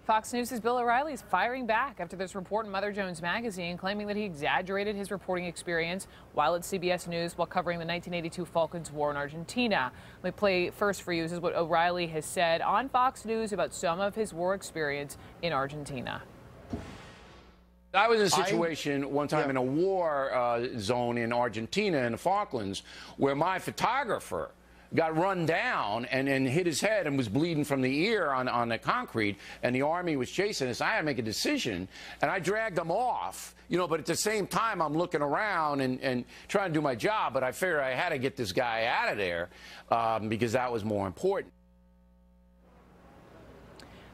Fox News' Bill O'Reilly is firing back after this report in Mother Jones magazine claiming that he exaggerated his reporting experience while at CBS News while covering the 1982 Falklands War in Argentina. Let me play first for you. This is what O'Reilly has said on Fox News about some of his war experience in Argentina. I was in a situation one time in a war zone in Argentina in the Falklands where my photographer got run down and hit his head and was bleeding from the ear on the concrete, and the Army was chasing us. I had to make a decision, and I dragged them off, but at the same time I'm looking around and trying to do my job, but I figured I had to get this guy out of there because that was more important.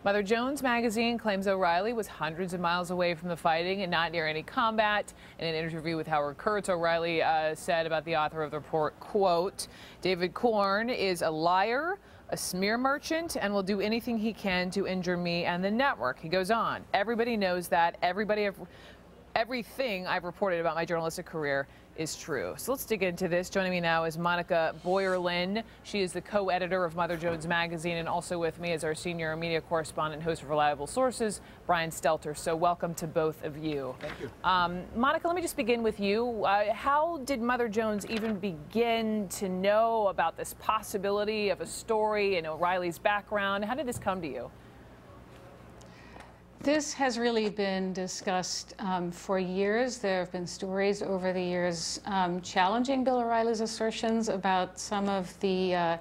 Mother Jones magazine claims O'Reilly was hundreds of miles away from the fighting and not near any combat. In an interview with Howard Kurtz, O'Reilly said about the author of the report, quote, "David Corn is a liar, a smear merchant, and will do anything he can to injure me and the network." He goes on, "Everybody knows that. Everything I've reported about my journalistic career is true." So let's dig into this. Joining me now is Monica Boyer-Lynn. She is the co-editor of Mother Jones magazine, and also with me is our senior media correspondent and host of Reliable Sources, Brian Stelter. So welcome to both of you. Thank you. Monica, let me just begin with you. How did Mother Jones even begin to know about this possibility of a story and O'Reilly's background? How did this come to you? This has really been discussed for years. There have been stories over the years challenging Bill O'Reilly's assertions about some of the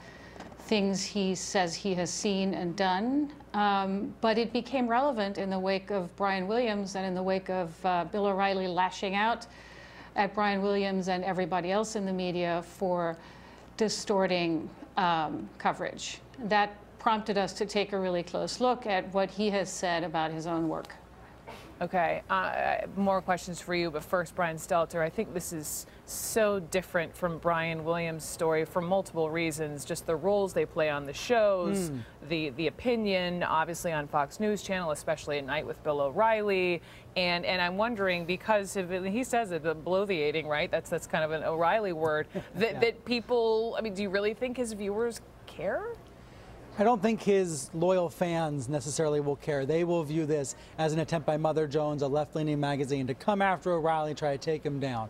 things he says he has seen and done. But it became relevant in the wake of Brian Williams and in the wake of Bill O'Reilly lashing out at Brian Williams and everybody else in the media for distorting coverage. That prompted us to take a really close look at what he has said about his own work. Okay, more questions for you, but first, Brian Stelter, I think this is so different from Brian Williams' story for multiple reasons. Just the roles they play on the shows, the opinion, obviously on Fox News Channel, especially at night with Bill O'Reilly, and I'm wondering, because he says it, the bloviating, right? That's kind of an O'Reilly word. That people, I mean, do you really think his viewers care? I don't think his loyal fans necessarily will care. They will view this as an attempt by Mother Jones, a left-leaning magazine, to come after O'Reilly and try to take him down.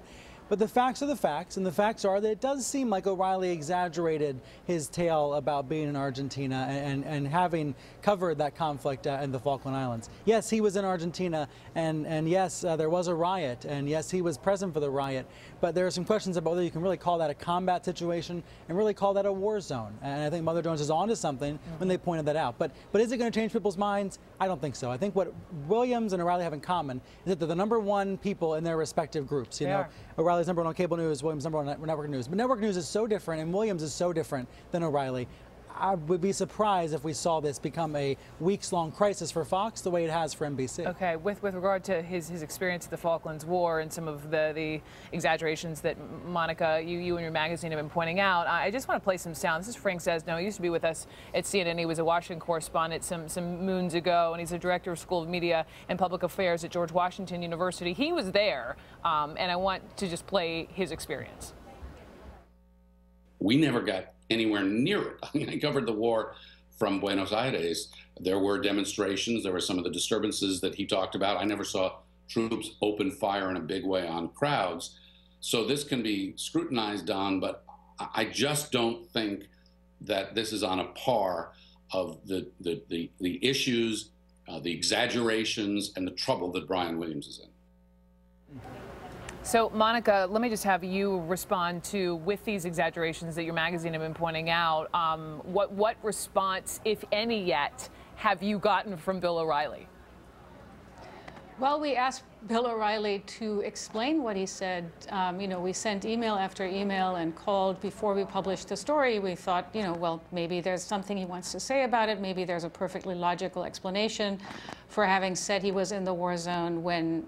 But the facts are the facts, and the facts are that it does seem like O'Reilly exaggerated his tale about being in Argentina and having covered that conflict in the Falkland Islands. Yes, he was in Argentina, and yes, there was a riot, and yes, he was present for the riot, but there are some questions about whether you can really call that a combat situation and really call that a war zone. And I think Mother Jones is onto something when they pointed that out. But is it going to change people's minds? I don't think so. I think what Williams and O'Reilly have in common is that they're the #1 people in their respective groups. You know, O'Reilly's #1 on cable news, Williams #1 on network news. But network news is so different, and Williams is so different than O'Reilly. I would be surprised if we saw this become a weeks-long crisis for Fox the way it has for NBC. Okay, with regard to his experience at the Falklands War and some of the exaggerations that, Monica, you and your magazine have been pointing out, I just want to play some sound. This is Frank Zesno. He used to be with us at CNN. He was a Washington correspondent some moons ago, and he's a director of School of Media and Public Affairs at George Washington University. He was there, and I want to just play his experience. We never got anywhere near it. I mean, I covered the war from Buenos Aires. There were demonstrations. There were some of the disturbances that he talked about. I never saw troops open fire in a big way on crowds. So this can be scrutinized on, but I just don't think that this is on a par of the issues, the exaggerations, and the trouble that Brian Williams is in. So, Monica, let me just have you respond to, with these exaggerations that your magazine have been pointing out, what response, if any yet, have you gotten from Bill O'Reilly? Well, we asked Bill O'Reilly to explain what he said. We sent email after email and called before we published the story. We thought, well, maybe there's something he wants to say about it. Maybe there's a perfectly logical explanation for having said he was in the war zone when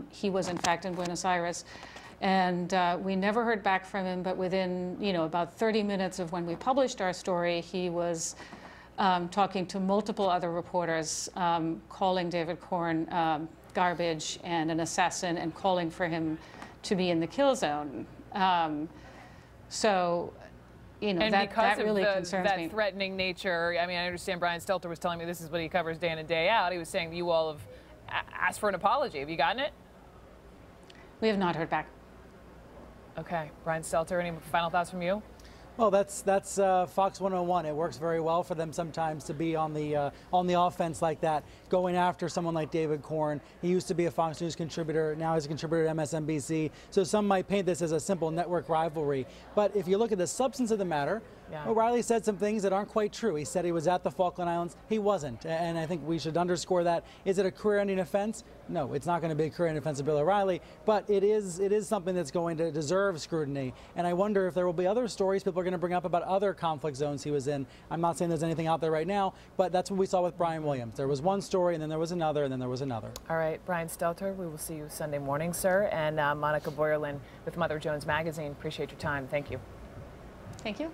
he was, in fact, in Buenos Aires. And we never heard back from him, but within, about 30 minutes of when we published our story, he was talking to multiple other reporters, calling David Corn garbage and an assassin, and calling for him to be in the kill zone. So you know, and that because really of concerns that me. threatening nature, I mean, I understand Brian Stelter was telling me this is what he covers day in and day out. He was saying you all have asked for an apology. Have you gotten it? We have not heard back. Okay. Brian Stelter, any final thoughts from you? Well, that's Fox 101. It works very well for them sometimes to be on the offense like that, going after someone like David Corn. He used to be a Fox News contributor. Now he's a contributor at MSNBC. So some might paint this as a simple network rivalry. But if you look at the substance of the matter, O'Reilly said some things that aren't quite true. He said he was at the Falkland Islands. He wasn't. And I think we should underscore that. Is it a career-ending offense? No, it's not going to be a career-ending offense of Bill O'Reilly. But it is something that's going to deserve scrutiny. And I wonder if there will be other stories people are going to bring up about other conflict zones he was in. I'm not saying there's anything out there right now, but that's what we saw with Brian Williams. There was one story, and then there was another, and then there was another. All right, Brian Stelter, we will see you Sunday morning, sir. And Monica Boyerlin with Mother Jones Magazine. Appreciate your time. Thank you. Thank you.